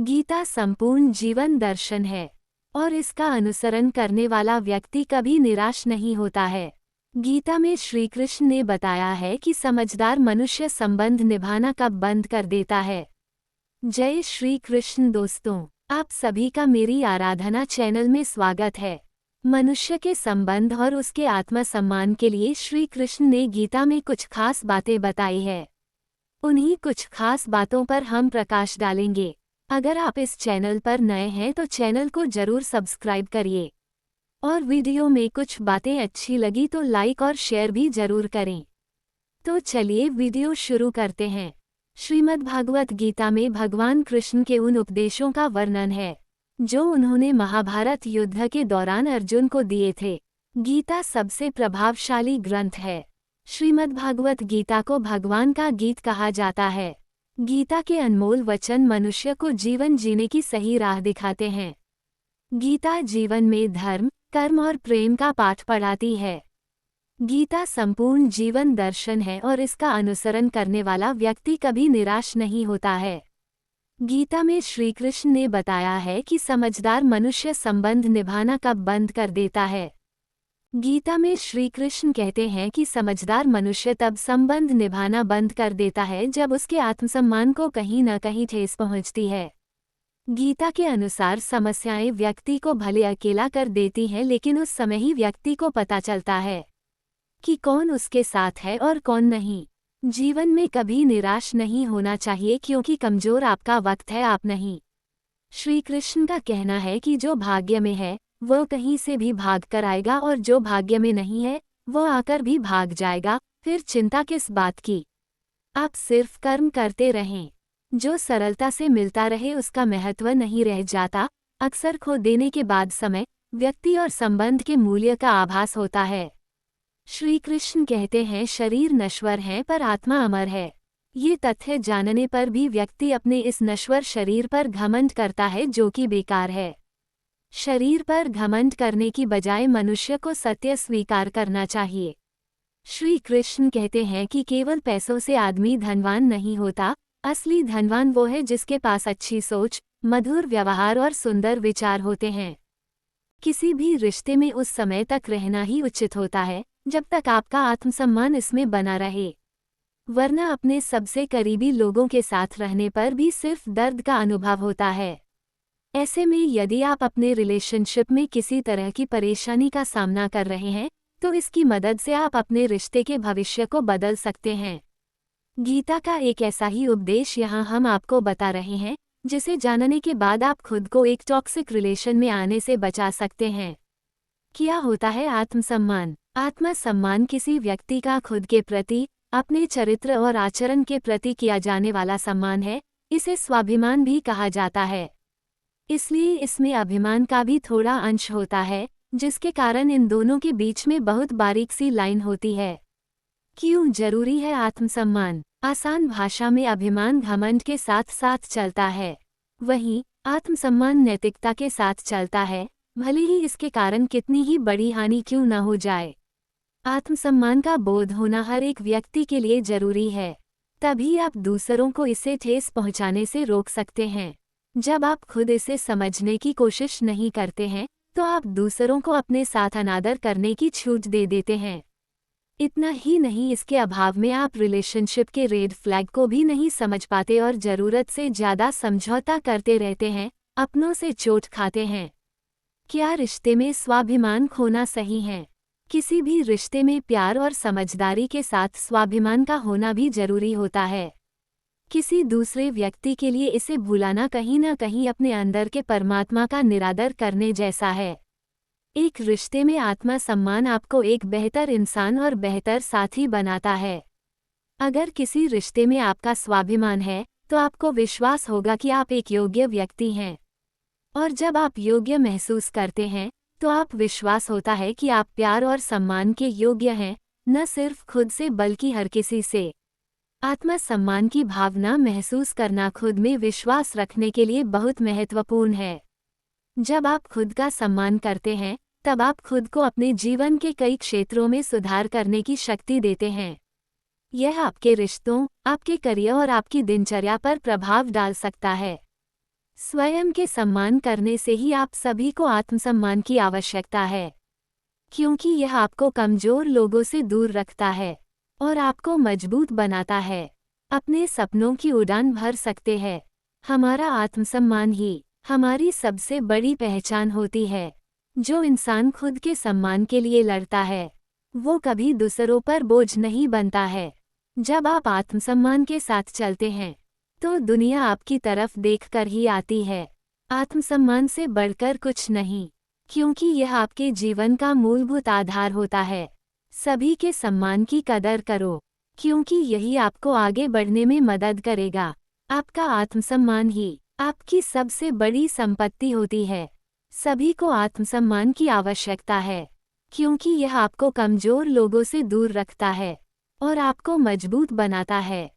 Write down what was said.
गीता संपूर्ण जीवन दर्शन है और इसका अनुसरण करने वाला व्यक्ति कभी निराश नहीं होता है। गीता में श्री कृष्ण ने बताया है कि समझदार मनुष्य संबंध निभाना कब बंद कर देता है। जय श्री कृष्ण दोस्तों, आप सभी का मेरी आराधना चैनल में स्वागत है। मनुष्य के संबंध और उसके आत्मसम्मान के लिए श्री कृष्ण ने गीता में कुछ खास बातें बताई है। उन्हीं कुछ खास बातों पर हम प्रकाश डालेंगे। अगर आप इस चैनल पर नए हैं तो चैनल को जरूर सब्सक्राइब करिए और वीडियो में कुछ बातें अच्छी लगी तो लाइक और शेयर भी जरूर करें। तो चलिए वीडियो शुरू करते हैं। श्रीमद्भागवत गीता में भगवान कृष्ण के उन उपदेशों का वर्णन है जो उन्होंने महाभारत युद्ध के दौरान अर्जुन को दिए थे। गीता सबसे प्रभावशाली ग्रंथ है। श्रीमद्भागवत गीता को भगवान का गीत कहा जाता है। गीता के अनमोल वचन मनुष्य को जीवन जीने की सही राह दिखाते हैं। गीता जीवन में धर्म, कर्म और प्रेम का पाठ पढ़ाती है। गीता संपूर्ण जीवन दर्शन है और इसका अनुसरण करने वाला व्यक्ति कभी निराश नहीं होता है। गीता में श्री कृष्ण ने बताया है कि समझदार मनुष्य संबंध निभाना कब बंद कर देता है। गीता में श्री कृष्ण कहते हैं कि समझदार मनुष्य तब संबंध निभाना बंद कर देता है जब उसके आत्मसम्मान को कहीं न कहीं ठेस पहुंचती है। गीता के अनुसार समस्याएं व्यक्ति को भले अकेला कर देती हैं, लेकिन उस समय ही व्यक्ति को पता चलता है कि कौन उसके साथ है और कौन नहीं। जीवन में कभी निराश नहीं होना चाहिए, क्योंकि कमजोर आपका वक्त है, आप नहीं। श्री कृष्ण का कहना है कि जो भाग्य में है वो कहीं से भी भाग कर आएगा और जो भाग्य में नहीं है वो आकर भी भाग जाएगा। फिर चिंता किस बात की? आप सिर्फ कर्म करते रहें। जो सरलता से मिलता रहे उसका महत्व नहीं रह जाता। अक्सर खो देने के बाद समय, व्यक्ति और संबंध के मूल्य का आभास होता है। श्री कृष्ण कहते हैं शरीर नश्वर है पर आत्मा अमर है। ये तथ्य जानने पर भी व्यक्ति अपने इस नश्वर शरीर पर घमंड करता है, जो कि बेकार है। शरीर पर घमंड करने की बजाय मनुष्य को सत्य स्वीकार करना चाहिए। श्री कृष्ण कहते हैं कि केवल पैसों से आदमी धनवान नहीं होता। असली धनवान वो है जिसके पास अच्छी सोच, मधुर व्यवहार और सुंदर विचार होते हैं। किसी भी रिश्ते में उस समय तक रहना ही उचित होता है जब तक आपका आत्मसम्मान इसमें बना रहे, वरना अपने सबसे करीबी लोगों के साथ रहने पर भी सिर्फ दर्द का अनुभव होता है। ऐसे में यदि आप अपने रिलेशनशिप में किसी तरह की परेशानी का सामना कर रहे हैं तो इसकी मदद से आप अपने रिश्ते के भविष्य को बदल सकते हैं। गीता का एक ऐसा ही उपदेश यहाँ हम आपको बता रहे हैं जिसे जानने के बाद आप खुद को एक टॉक्सिक रिलेशन में आने से बचा सकते हैं। क्या होता है आत्मसम्मान? आत्मसम्मान किसी व्यक्ति का खुद के प्रति, अपने चरित्र और आचरण के प्रति किया जाने वाला सम्मान है। इसे स्वाभिमान भी कहा जाता है। इसलिए इसमें अभिमान का भी थोड़ा अंश होता है, जिसके कारण इन दोनों के बीच में बहुत बारीक सी लाइन होती है। क्यों जरूरी है आत्मसम्मान? आसान भाषा में अभिमान घमंड के साथ साथ चलता है, वहीं आत्मसम्मान नैतिकता के साथ चलता है, भले ही इसके कारण कितनी ही बड़ी हानि क्यों न हो जाए। आत्मसम्मान का बोध होना हर एक व्यक्ति के लिए जरूरी है, तभी आप दूसरों को इसे ठेस पहुंचाने से रोक सकते हैं। जब आप खुद इसे समझने की कोशिश नहीं करते हैं तो आप दूसरों को अपने साथ अनादर करने की छूट दे देते हैं। इतना ही नहीं, इसके अभाव में आप रिलेशनशिप के रेड फ्लैग को भी नहीं समझ पाते और ज़रूरत से ज़्यादा समझौता करते रहते हैं, अपनों से चोट खाते हैं। क्या रिश्ते में स्वाभिमान खोना सही है? किसी भी रिश्ते में प्यार और समझदारी के साथ स्वाभिमान का होना भी जरूरी होता है। किसी दूसरे व्यक्ति के लिए इसे भुलाना कहीं न कहीं अपने अंदर के परमात्मा का निरादर करने जैसा है। एक रिश्ते में आत्मसम्मान आपको एक बेहतर इंसान और बेहतर साथी बनाता है। अगर किसी रिश्ते में आपका स्वाभिमान है तो आपको विश्वास होगा कि आप एक योग्य व्यक्ति हैं, और जब आप योग्य महसूस करते हैं तो आप विश्वास होता है कि आप प्यार और सम्मान के योग्य हैं, न सिर्फ खुद से बल्कि हर किसी से। आत्मसम्मान की भावना महसूस करना खुद में विश्वास रखने के लिए बहुत महत्वपूर्ण है। जब आप खुद का सम्मान करते हैं तब आप खुद को अपने जीवन के कई क्षेत्रों में सुधार करने की शक्ति देते हैं। यह आपके रिश्तों, आपके करियर और आपकी दिनचर्या पर प्रभाव डाल सकता है। स्वयं के सम्मान करने से ही आप सभी को आत्मसम्मान की आवश्यकता है, क्योंकि यह आपको कमजोर लोगों से दूर रखता है और आपको मजबूत बनाता है। अपने सपनों की उड़ान भर सकते हैं। हमारा आत्मसम्मान ही हमारी सबसे बड़ी पहचान होती है। जो इंसान खुद के सम्मान के लिए लड़ता है, वो कभी दूसरों पर बोझ नहीं बनता है। जब आप आत्मसम्मान के साथ चलते हैं, तो दुनिया आपकी तरफ देखकर ही आती है। आत्मसम्मान से बढ़कर कुछ नहीं, क्योंकि यह आपके जीवन का मूलभूत आधार होता है। सभी के सम्मान की कदर करो, क्योंकि यही आपको आगे बढ़ने में मदद करेगा। आपका आत्मसम्मान ही आपकी सबसे बड़ी संपत्ति होती है। सभी को आत्मसम्मान की आवश्यकता है, क्योंकि यह आपको कमजोर लोगों से दूर रखता है और आपको मजबूत बनाता है।